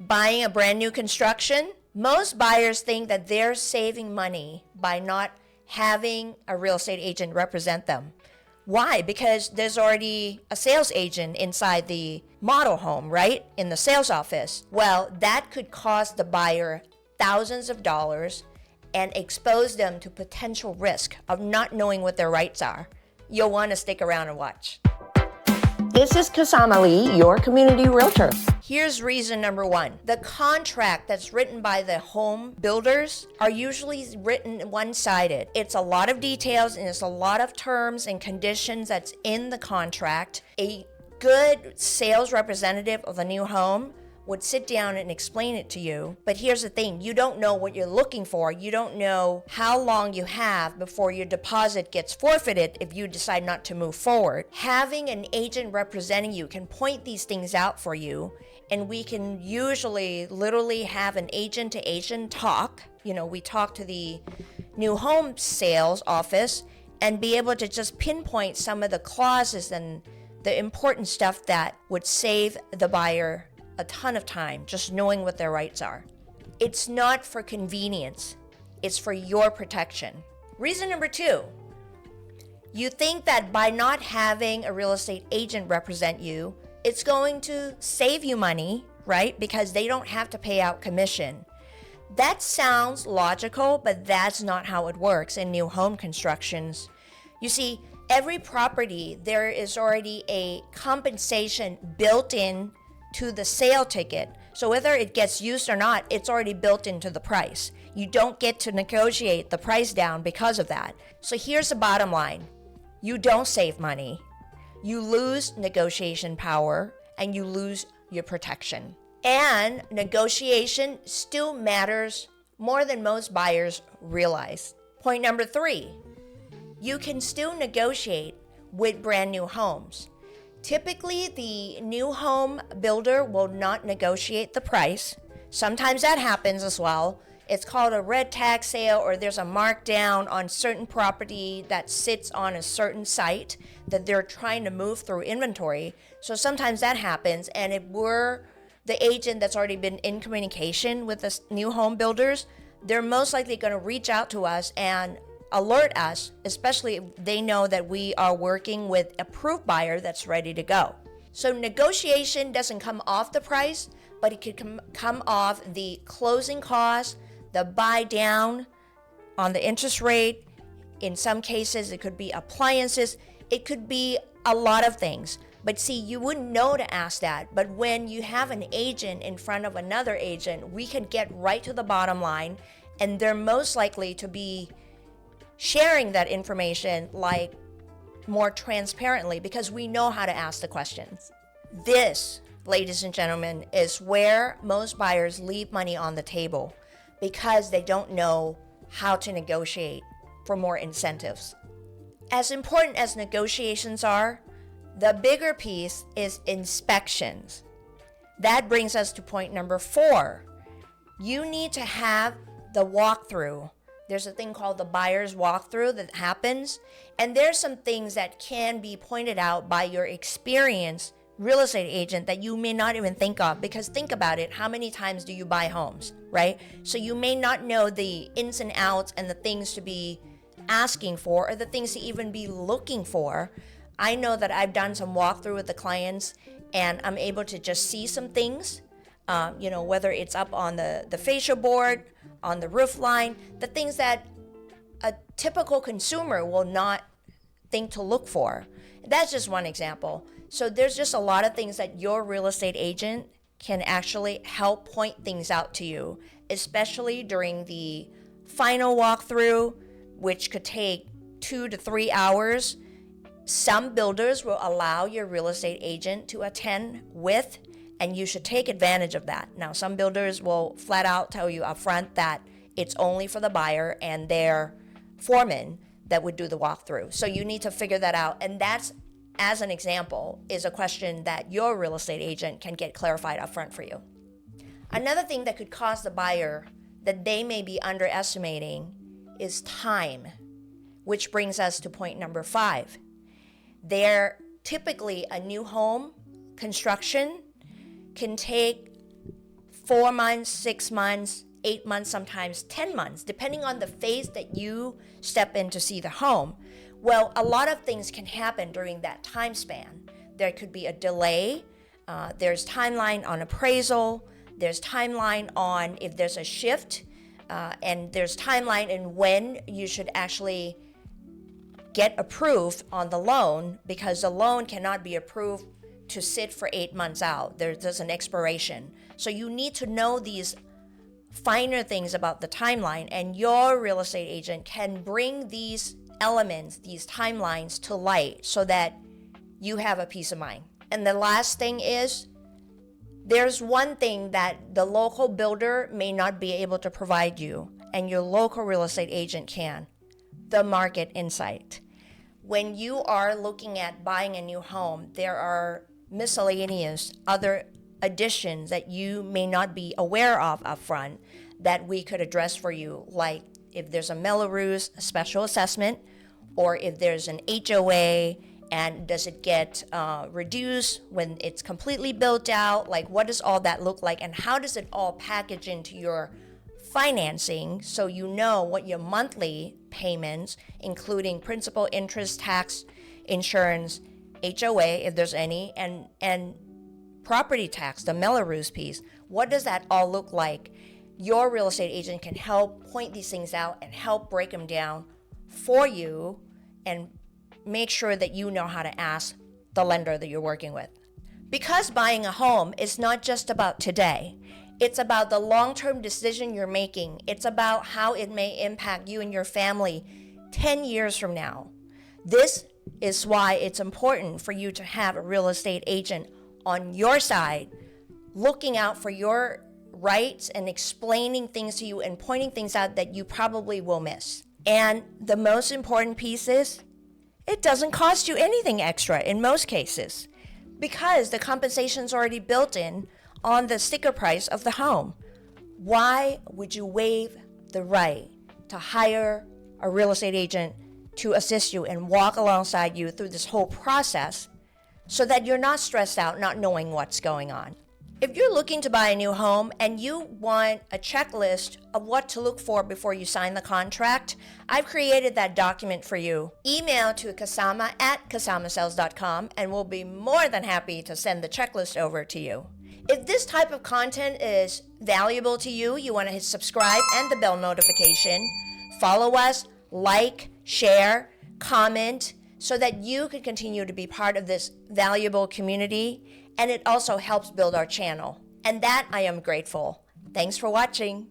buying a brand new construction, most buyers think that they're saving money by not having a real estate agent represent them. Why? Because there's already a sales agent inside the model home, right? In the sales office. Well, that could cost the buyer thousands of dollars and expose them to potential risk of not knowing what their rights are. You'll want to stick around and watch. This is Kasama Lee, your community realtor. Here's reason number one. The contract that's written by the home builders are usually written one-sided. It's a lot of details and it's a lot of terms and conditions that's in the contract. A good sales representative of a new home would sit down and explain it to you. But here's the thing, you don't know what you're looking for. You don't know how long you have before your deposit gets forfeited if you decide not to move forward. Having an agent representing you can point these things out for you, and we can usually literally have an agent-to-agent talk. We talk to the new home sales office and be able to just pinpoint some of the clauses and the important stuff that would save the buyer a ton of time just knowing what their rights are. It's not for convenience, it's for your protection. Reason number two, you think that by not having a real estate agent represent you, it's going to save you money, right? Because they don't have to pay out commission. That sounds logical, but that's not how it works in new home constructions. You see, every property, there is already a compensation built in to the sale ticket. So whether it gets used or not, it's already built into the price. You don't get to negotiate the price down because of that. So here's the bottom line. You don't save money. You lose negotiation power and you lose your protection. And negotiation still matters more than most buyers realize. Point number three, you can still negotiate with brand new homes. Typically, the new home builder will not negotiate the price. Sometimes that happens as well. It's called a red tag sale, or there's a markdown on certain property that sits on a certain site that they're trying to move through inventory. So sometimes that happens, and if we're the agent that's already been in communication with the new home builders, they're most likely going to reach out to us and alert us, especially if they know that we are working with a approved buyer that's ready to go. So negotiation doesn't come off the price, but it could come off the closing costs, the buy down on the interest rate. In some cases, it could be appliances. It could be a lot of things. But see, you wouldn't know to ask that. But when you have an agent in front of another agent, we can get right to the bottom line, and they're most likely to be sharing that information like more transparently because we know how to ask the questions. This, ladies and gentlemen, is where most buyers leave money on the table because they don't know how to negotiate for more incentives. As important as negotiations are, the bigger piece is inspections. That brings us to point number four. You need to have the walkthrough. There's a thing called the buyer's walkthrough that happens, and there's some things that can be pointed out by your experienced real estate agent that you may not even think of, because think about it, how many times do you buy homes, right? So you may not know the ins and outs and the things to be asking for or the things to even be looking for. I know that I've done some walkthrough with the clients and I'm able to just see some things, whether it's up on the fascia board, on the roof line, the things that a typical consumer will not think to look for. That's just one example. So there's just a lot of things that your real estate agent can actually help point things out to you, especially during the final walkthrough, which could take 2 to 3 hours. Some builders will allow your real estate agent to attend with, and you should take advantage of that. Now, some builders will flat out tell you up front that it's only for the buyer and their foreman that would do the walkthrough. So you need to figure that out. And that's, as an example, is a question that your real estate agent can get clarified up front for you. Another thing that could cause the buyer that they may be underestimating is time, which brings us to point number 5. They're typically a new home construction can take 4 months, 6 months, 8 months, sometimes 10 months, depending on the phase that you step in to see the home. Well, a lot of things can happen during that time span. There could be a delay. There's timeline on appraisal. There's timeline on if there's a shift. And there's timeline in when you should actually get approved on the loan, because the loan cannot be approved to sit for 8 months out. There's an expiration. So you need to know these finer things about the timeline, and your real estate agent can bring these elements, these timelines to light so that you have a peace of mind. And the last thing is, there's one thing that the local builder may not be able to provide you, and your local real estate agent can: the market insight. When you are looking at buying a new home, there are miscellaneous other additions that you may not be aware of upfront that we could address for you, like if there's a Melrose special assessment, or if there's an HOA, and does it get reduced when it's completely built out? Like, what does all that look like, and how does it all package into your financing, so you know what your monthly payments, including principal, interest, tax, insurance, HOA if there's any, and property tax, the Melrose piece, what does that all look like? Your real estate agent can help point these things out and help break them down for you, and make sure that you know how to ask the lender that you're working with. Because buying a home is not just about today. It's about the long-term decision you're making. It's about how it may impact you and your family 10 years from now. This is why it's important for you to have a real estate agent on your side, looking out for your rights and explaining things to you and pointing things out that you probably will miss. And the most important piece is, it doesn't cost you anything extra in most cases, because the compensation's already built in on the sticker price of the home. Why would you waive the right to hire a real estate agent to assist you and walk alongside you through this whole process, so that you're not stressed out not knowing what's going on? If you're looking to buy a new home and you want a checklist of what to look for before you sign the contract, I've created that document for you. Email to kasama@kasamasales.com and we'll be more than happy to send the checklist over to you. If this type of content is valuable to you, you want to hit subscribe and the bell notification. Follow us, like, share, comment, so that you can continue to be part of this valuable community, and it also helps build our channel. And that I am grateful. Thanks for watching.